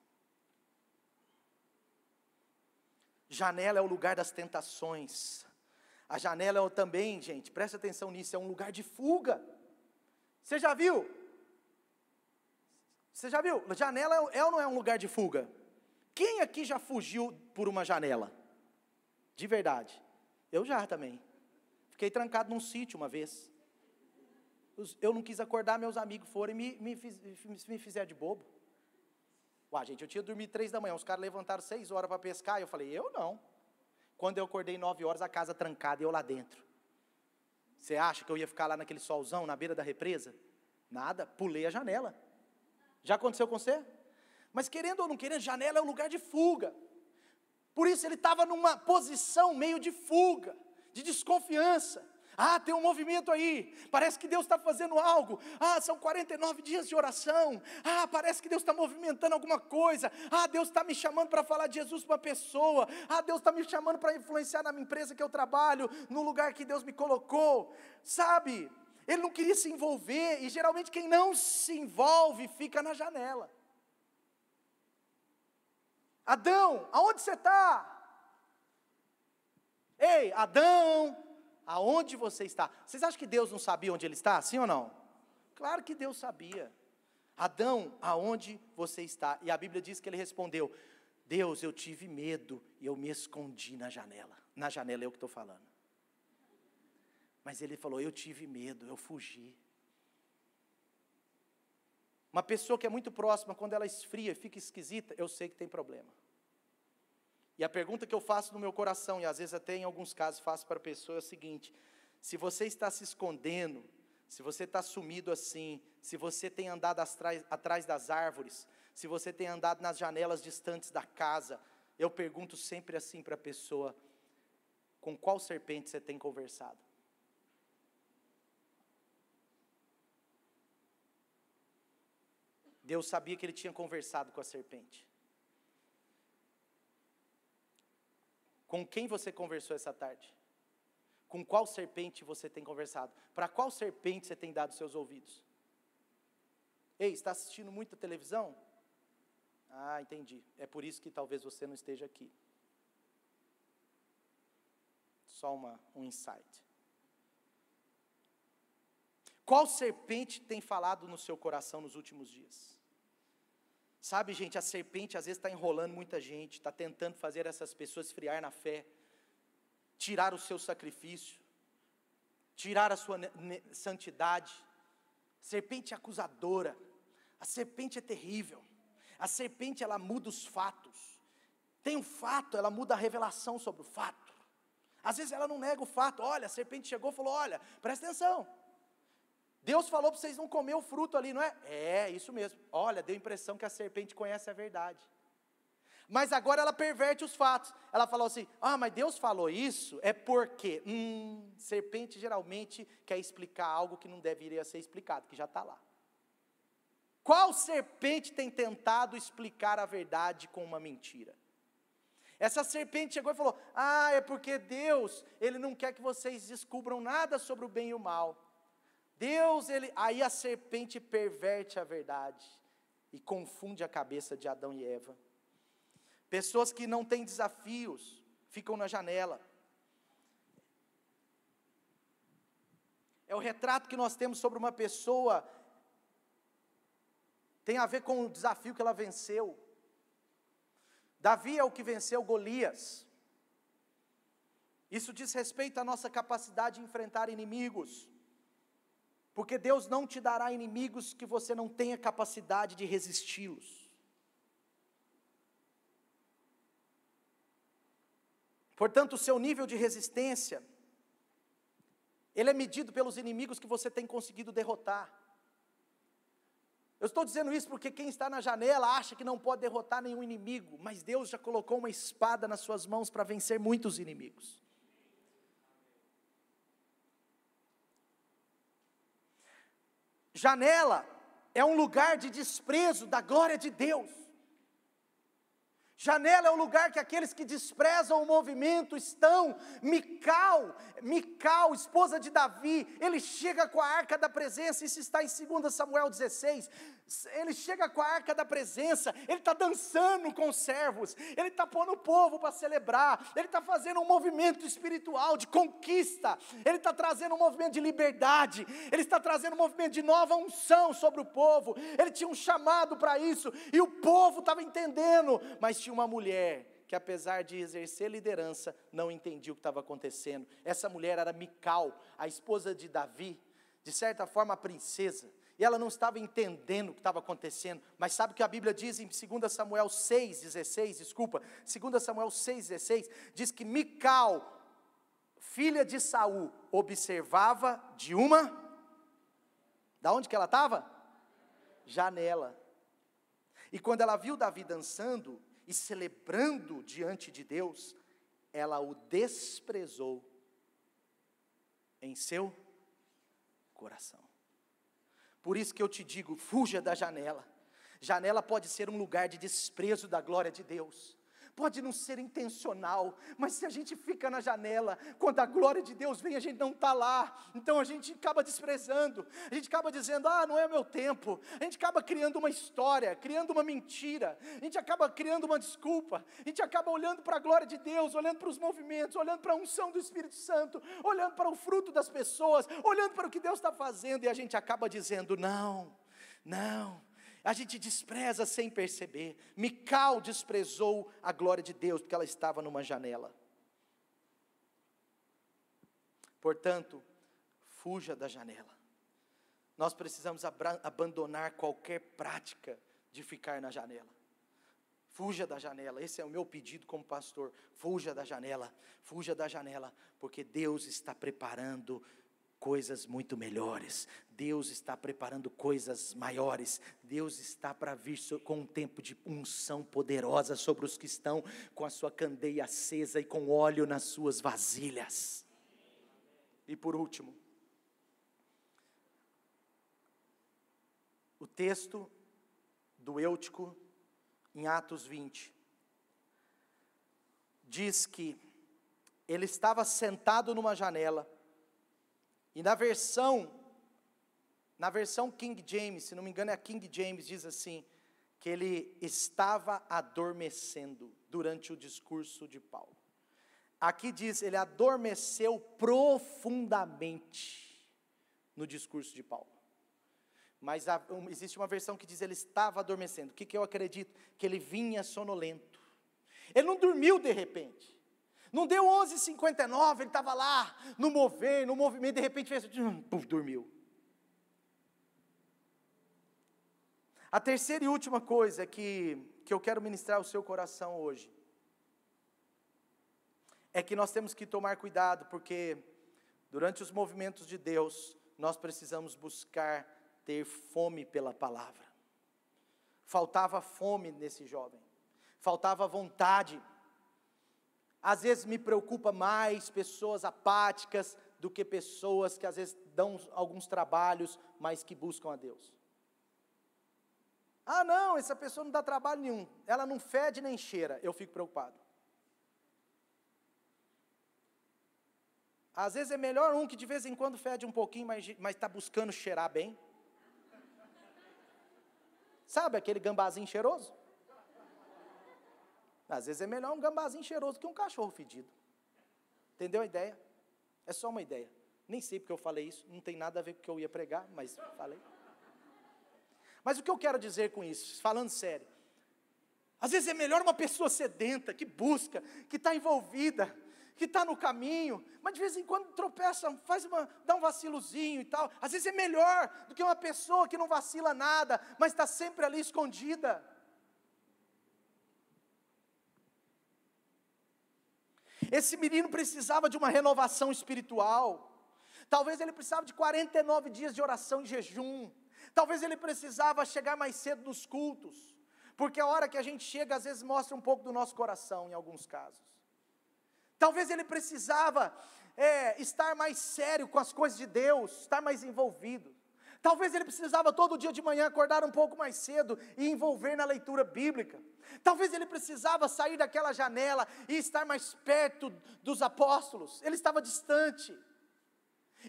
Janela é o lugar das tentações. A janela também, gente, presta atenção nisso, é um lugar de fuga. Você já viu? Janela é ou não é um lugar de fuga? Quem aqui já fugiu por uma janela? De verdade. Eu já também. Fiquei trancado num sítio uma vez. Eu não quis acordar, meus amigos foram e me fizeram de bobo. Gente, eu tinha dormido 3 da manhã, os caras levantaram 6 horas para pescar, e eu falei: eu não. Quando eu acordei 9 horas, a casa trancada e eu lá dentro. Você acha que eu ia ficar lá naquele solzão, na beira da represa? Nada, pulei a janela. Já aconteceu com você? Mas querendo ou não querendo, janela é um lugar de fuga. Por isso ele estava numa posição meio de fuga, de desconfiança. Tem um movimento aí, parece que Deus está fazendo algo. São 49 dias de oração. Parece que Deus está movimentando alguma coisa. Deus está me chamando para falar de Jesus para uma pessoa. Deus está me chamando para influenciar na minha empresa que eu trabalho, no lugar que Deus me colocou. Sabe? Ele não queria se envolver, e geralmente quem não se envolve fica na janela. Adão, aonde você está? Ei, Adão, aonde você está? Vocês acham que Deus não sabia onde ele está? Sim ou não? Claro que Deus sabia. Adão, aonde você está? E a Bíblia diz que ele respondeu: Deus, eu tive medo e eu me escondi na janela. Na janela é o que estou falando. Mas ele falou: eu tive medo, eu fugi. Uma pessoa que é muito próxima, quando ela esfria e fica esquisita, eu sei que tem problema. E a pergunta que eu faço no meu coração, e às vezes até em alguns casos faço para a pessoa, é o seguinte: se você está se escondendo, se você está sumido assim, se você tem andado atrás das árvores, se você tem andado nas janelas distantes da casa, eu pergunto sempre assim para a pessoa: com qual serpente você tem conversado? Deus sabia que ele tinha conversado com a serpente. Com quem você conversou essa tarde? Com qual serpente você tem conversado? Para qual serpente você tem dado seus ouvidos? Ei, está assistindo muita televisão? Entendi. É por isso que talvez você não esteja aqui. Só um insight. Qual serpente tem falado no seu coração nos últimos dias? Sabe, gente, a serpente às vezes está enrolando muita gente, está tentando fazer essas pessoas esfriar na fé, tirar o seu sacrifício, tirar a sua santidade. Serpente acusadora, a serpente é terrível, a serpente ela muda os fatos. Tem um fato, ela muda a revelação sobre o fato. Às vezes ela não nega o fato. Olha, a serpente chegou e falou: olha, presta atenção, Deus falou para vocês não comer o fruto ali, não é? É, isso mesmo. Olha, deu a impressão que a serpente conhece a verdade. Mas agora ela perverte os fatos. Ela falou assim: mas Deus falou isso, é porque, serpente geralmente quer explicar algo que não deveria ser explicado, que já está lá. Qual serpente tem tentado explicar a verdade com uma mentira? Essa serpente chegou e falou: é porque Deus, Ele não quer que vocês descubram nada sobre o bem e o mal. Aí a serpente perverte a verdade e confunde a cabeça de Adão e Eva. Pessoas que não têm desafios, ficam na janela. é o retrato que nós temos sobre uma pessoa, tem a ver com o desafio que ela venceu. Davi é o que venceu Golias. Isso diz respeito à nossa capacidade de enfrentar inimigos, porque Deus não te dará inimigos que você não tenha capacidade de resisti-los. Portanto, o seu nível de resistência, ele é medido pelos inimigos que você tem conseguido derrotar. Eu estou dizendo isso porque quem está na janela acha que não pode derrotar nenhum inimigo, mas Deus já colocou uma espada nas suas mãos para vencer muitos inimigos. Janela é um lugar de desprezo da glória de Deus. Janela é o lugar que aqueles que desprezam o movimento estão. Mical, esposa de Davi, ele chega com a arca da presença, isso está em 2 Samuel 16, ele chega com a arca da presença, ele está dançando com os servos, ele está pondo o povo para celebrar, ele está fazendo um movimento espiritual de conquista, ele está trazendo um movimento de liberdade, ele está trazendo um movimento de nova unção sobre o povo, ele tinha um chamado para isso, e o povo estava entendendo, mas tinha uma mulher que, apesar de exercer liderança, não entendia o que estava acontecendo. Essa mulher era Mical, a esposa de Davi, de certa forma a princesa, e ela não estava entendendo o que estava acontecendo, mas sabe o que a Bíblia diz em 2 Samuel 6,16, 2 Samuel 6,16, diz que Mical, filha de Saul, observava de uma, da onde que ela estava? Janela, e quando ela viu Davi dançando, e celebrando diante de Deus, ela o desprezou em seu coração. Por isso que eu te digo, fuja da janela. Janela pode ser um lugar de desprezo da glória de Deus. Pode não ser intencional, mas se a gente fica na janela, quando a glória de Deus vem, a gente não está lá, então a gente acaba desprezando, a gente acaba dizendo, não é o meu tempo, a gente acaba criando uma história, criando uma mentira, a gente acaba criando uma desculpa, a gente acaba olhando para a glória de Deus, olhando para os movimentos, olhando para a unção do Espírito Santo, olhando para o fruto das pessoas, olhando para o que Deus está fazendo, e a gente acaba dizendo, não, a gente despreza sem perceber. Mical desprezou a glória de Deus, porque ela estava numa janela. Portanto, fuja da janela. Nós precisamos abandonar qualquer prática de ficar na janela. Fuja da janela, esse é o meu pedido como pastor. Fuja da janela, porque Deus está preparando coisas muito melhores, Deus está preparando coisas maiores, Deus está para vir com um tempo de unção poderosa sobre os que estão com a sua candeia acesa e com óleo nas suas vasilhas. E por último, o texto do Eutico em Atos 20, diz que ele estava sentado numa janela, e na versão King James, se não me engano é a King James, diz assim, que ele estava adormecendo durante o discurso de Paulo. Aqui diz, ele adormeceu profundamente no discurso de Paulo. Mas existe uma versão que diz, ele estava adormecendo. O que eu acredito? Que ele vinha sonolento. Ele não dormiu de repente. Não deu 11h59, ele estava lá, no movimento, de repente fez, dormiu. A terceira e última coisa que eu quero ministrar ao seu coração hoje, é que nós temos que tomar cuidado, porque durante os movimentos de Deus, nós precisamos buscar ter fome pela palavra. Faltava fome nesse jovem, faltava vontade. Às vezes me preocupa mais pessoas apáticas do que pessoas que às vezes dão alguns trabalhos, mas que buscam a Deus. Não, essa pessoa não dá trabalho nenhum, ela não fede nem cheira, eu fico preocupado. Às vezes é melhor um que de vez em quando fede um pouquinho, mas está buscando cheirar bem. Sabe aquele gambazinho cheiroso? Às vezes é melhor um gambazinho cheiroso que um cachorro fedido. Entendeu a ideia? É só uma ideia. Nem sei porque eu falei isso, não tem nada a ver com o que eu ia pregar, mas falei. Mas o que eu quero dizer com isso, falando sério, às vezes é melhor uma pessoa sedenta, que busca, que está envolvida, que está no caminho, mas de vez em quando tropeça, dá um vacilozinho e tal. Às vezes é melhor do que uma pessoa que não vacila nada, mas está sempre ali escondida. Esse menino precisava de uma renovação espiritual. Talvez ele precisava de 49 dias de oração e jejum. Talvez ele precisava chegar mais cedo nos cultos, porque a hora que a gente chega, às vezes mostra um pouco do nosso coração, em alguns casos. Talvez ele precisava estar mais sério com as coisas de Deus, estar mais envolvido. Talvez ele precisava todo dia de manhã acordar um pouco mais cedo e envolver na leitura bíblica. Talvez ele precisava sair daquela janela e estar mais perto dos apóstolos. Ele estava distante.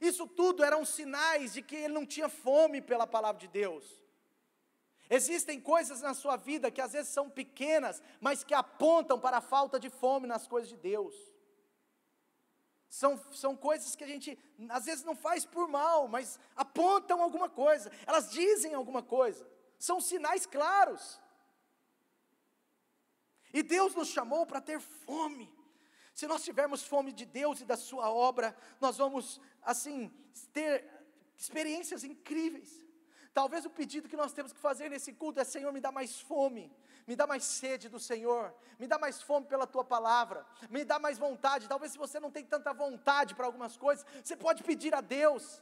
Isso tudo eram sinais de que ele não tinha fome pela palavra de Deus. Existem coisas na sua vida que às vezes são pequenas, mas que apontam para a falta de fome nas coisas de Deus. São coisas que a gente às vezes não faz por mal, mas apontam alguma coisa, elas dizem alguma coisa, são sinais claros. E Deus nos chamou para ter fome. Se nós tivermos fome de Deus e da sua obra, nós vamos, assim, ter experiências incríveis. Talvez o pedido que nós temos que fazer nesse culto é: Senhor, me dá mais fome, me dá mais sede do Senhor, me dá mais fome pela Tua palavra, me dá mais vontade. Talvez se você não tem tanta vontade para algumas coisas, você pode pedir a Deus.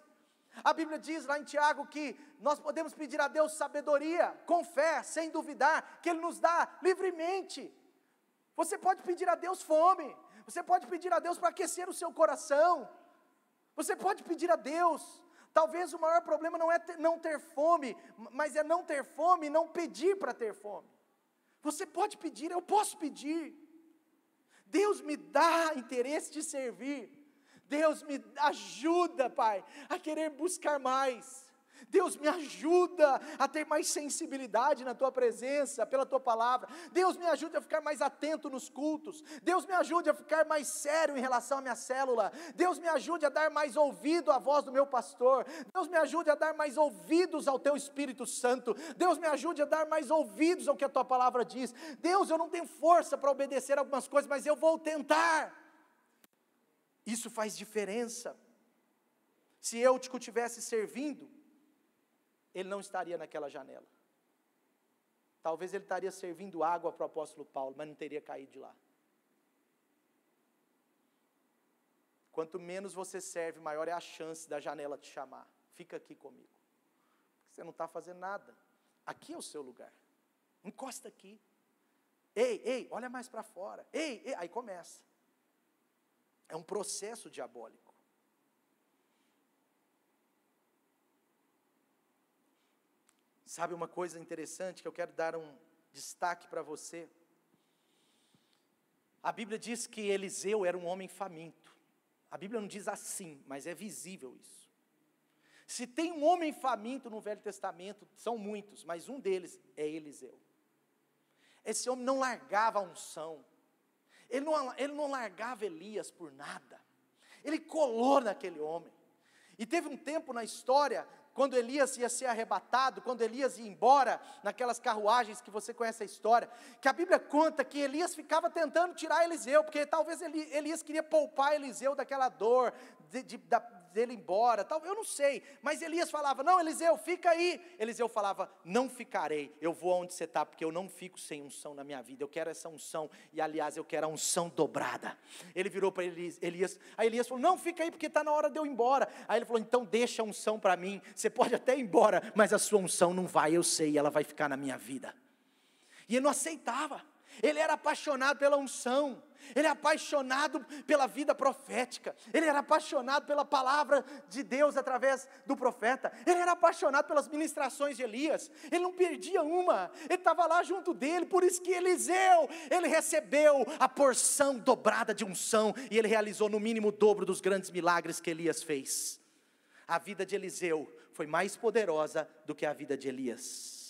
A Bíblia diz lá em Tiago que nós podemos pedir a Deus sabedoria, com fé, sem duvidar, que Ele nos dá livremente. Você pode pedir a Deus fome, você pode pedir a Deus para aquecer o seu coração, você pode pedir a Deus. Talvez o maior problema não é não ter fome, mas é não ter fome e não pedir para ter fome. Você pode pedir, eu posso pedir. Deus me dá interesse de servir. Deus me ajuda, Pai, a querer buscar mais. Deus me ajuda a ter mais sensibilidade na Tua presença, pela Tua palavra. Deus me ajude a ficar mais atento nos cultos. Deus me ajude a ficar mais sério em relação à minha célula. Deus me ajude a dar mais ouvido à voz do meu pastor. Deus me ajude a dar mais ouvidos ao Teu Espírito Santo. Deus me ajude a dar mais ouvidos ao que a Tua palavra diz. Deus, eu não tenho força para obedecer algumas coisas, mas eu vou tentar. Isso faz diferença. Se Eutico tivesse servindo, ele não estaria naquela janela. Talvez ele estaria servindo água para o apóstolo Paulo, mas não teria caído de lá. Quanto menos você serve, maior é a chance da janela te chamar. Fica aqui comigo. Você não está fazendo nada. Aqui é o seu lugar. Encosta aqui. Ei, olha mais para fora. Ei, aí começa. É um processo diabólico. Sabe uma coisa interessante que eu quero dar um destaque para você? A Bíblia diz que Eliseu era um homem faminto. A Bíblia não diz assim, mas é visível isso. Se tem um homem faminto no Velho Testamento, são muitos, mas um deles é Eliseu. Esse homem não largava a unção. Ele não largava Elias por nada. Ele colou naquele homem. E teve um tempo na história, quando Elias ia ser arrebatado, quando Elias ia embora, naquelas carruagens que você conhece a história, que a Bíblia conta que Elias ficava tentando tirar Eliseu, porque talvez Elias queria poupar Eliseu daquela dor, dele embora, eu não sei, mas Elias falava: não, Eliseu, fica aí. Eliseu falava: não ficarei, eu vou aonde você está, porque eu não fico sem unção na minha vida, eu quero essa unção, e aliás, eu quero a unção dobrada. Ele virou para Elias, aí Elias falou: não, fica aí, porque está na hora de eu ir embora. Aí ele falou: então deixa a unção para mim, você pode até ir embora, mas a sua unção não vai, eu sei, ela vai ficar na minha vida. E ele não aceitava. Ele era apaixonado pela unção, ele era apaixonado pela vida profética, ele era apaixonado pela palavra de Deus através do profeta, ele era apaixonado pelas ministrações de Elias, ele não perdia uma, ele estava lá junto dele. Por isso que Eliseu, ele recebeu a porção dobrada de unção, e ele realizou no mínimo o dobro dos grandes milagres que Elias fez. A vida de Eliseu foi mais poderosa do que a vida de Elias.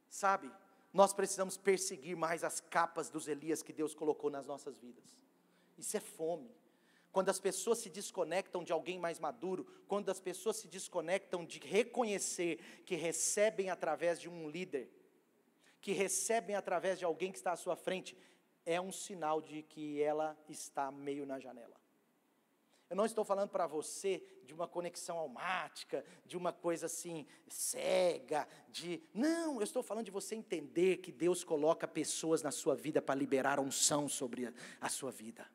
Sabe, nós precisamos perseguir mais as capas dos Elias que Deus colocou nas nossas vidas. Isso é fome. Quando as pessoas se desconectam de alguém mais maduro, quando as pessoas se desconectam de reconhecer que recebem através de um líder, que recebem através de alguém que está à sua frente, é um sinal de que ela está meio na janela. Eu não estou falando para você de uma conexão almática, de uma coisa assim, cega, não, eu estou falando de você entender que Deus coloca pessoas na sua vida para liberar unção sobre a sua vida.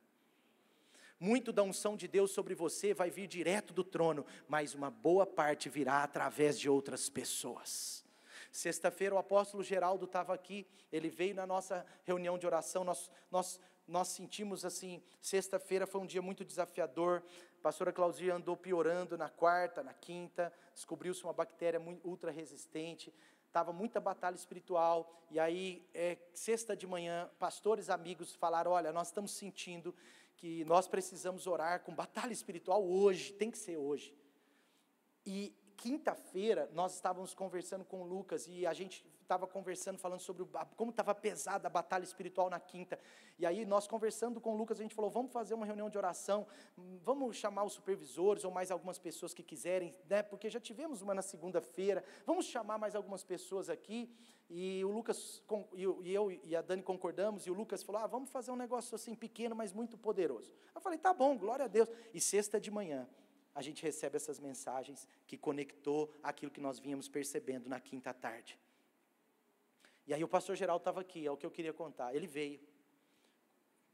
Muito da unção de Deus sobre você vai vir direto do trono, mas uma boa parte virá através de outras pessoas. Sexta-feira o apóstolo Geraldo estava aqui, ele veio na nossa reunião de oração, nós sentimos assim, sexta-feira foi um dia muito desafiador, a pastora Claudia andou piorando na quarta, na quinta, descobriu-se uma bactéria ultra resistente, estava muita batalha espiritual, e aí sexta de manhã, pastores amigos falaram, olha, nós estamos sentindo que nós precisamos orar com batalha espiritual hoje, tem que ser hoje. E quinta-feira, nós estávamos conversando com o Lucas, e a gente estava conversando, falando sobre como estava pesada a batalha espiritual na quinta, e aí nós conversando com o Lucas, a gente falou, vamos fazer uma reunião de oração, vamos chamar os supervisores, ou mais algumas pessoas que quiserem, né, porque já tivemos uma na segunda-feira, vamos chamar mais algumas pessoas aqui, e o Lucas, e eu e a Dani concordamos, e o Lucas falou, vamos fazer um negócio assim pequeno, mas muito poderoso. Eu falei, tá bom, glória a Deus. E sexta de manhã, a gente recebe essas mensagens que conectou aquilo que nós vínhamos percebendo na quinta tarde. E aí o pastor Geraldo estava aqui, é o que eu queria contar, ele veio.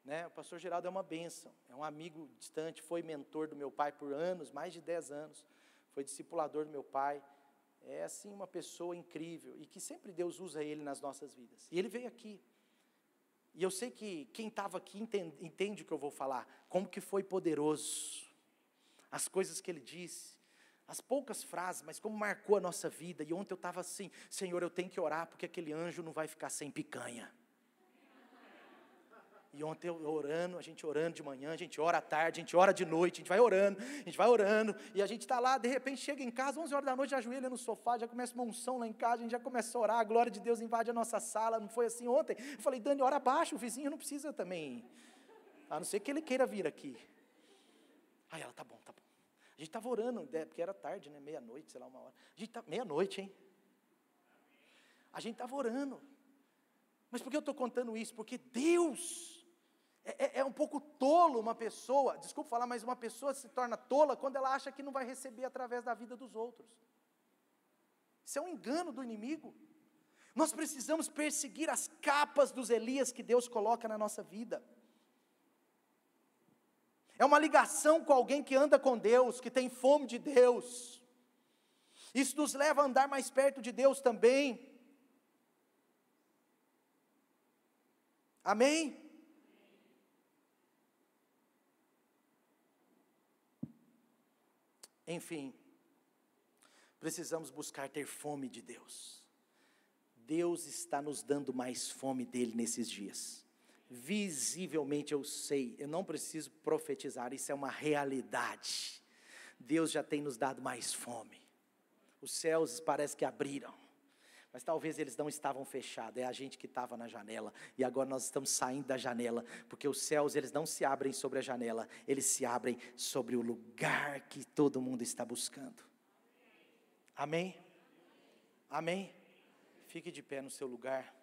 Né? O pastor Geraldo é uma bênção, é um amigo distante, foi mentor do meu pai por anos, mais de 10 anos, foi discipulador do meu pai, é assim uma pessoa incrível, e que sempre Deus usa ele nas nossas vidas. E ele veio aqui, e eu sei que quem estava aqui entende o que eu vou falar, como que foi poderoso, as coisas que ele disse, as poucas frases, mas como marcou a nossa vida. E ontem eu estava assim, Senhor, eu tenho que orar, porque aquele anjo não vai ficar sem picanha. E ontem eu orando, a gente orando de manhã, a gente ora à tarde, a gente ora de noite, a gente vai orando, e a gente está lá, de repente chega em casa, 11 horas da noite, ajoelha no sofá, já começa uma unção lá em casa, a gente já começa a orar, a glória de Deus invade a nossa sala, não foi assim ontem? Eu falei, Dani, ora abaixo, o vizinho não precisa também, a não ser que ele queira vir aqui. Aí ela, tá bom. A gente estava orando, porque era tarde, né, meia-noite, sei lá, uma hora. Meia-noite, hein? A gente estava orando. Mas por que eu estou contando isso? Porque Deus, é um pouco tolo uma pessoa, desculpa falar, mas uma pessoa se torna tola quando ela acha que não vai receber através da vida dos outros. Isso é um engano do inimigo. Nós precisamos perseguir as capas dos Elias que Deus coloca na nossa vida. É uma ligação com alguém que anda com Deus, que tem fome de Deus. Isso nos leva a andar mais perto de Deus também. Amém? Enfim, precisamos buscar ter fome de Deus. Deus está nos dando mais fome dele nesses dias. Visivelmente eu sei, eu não preciso profetizar, isso é uma realidade. Deus já tem nos dado mais fome. Os céus parece que abriram, mas talvez eles não estavam fechados, é a gente que estava na janela, e agora nós estamos saindo da janela, porque os céus eles não se abrem sobre a janela, eles se abrem sobre o lugar que todo mundo está buscando. Amém? Amém? Fique de pé no seu lugar.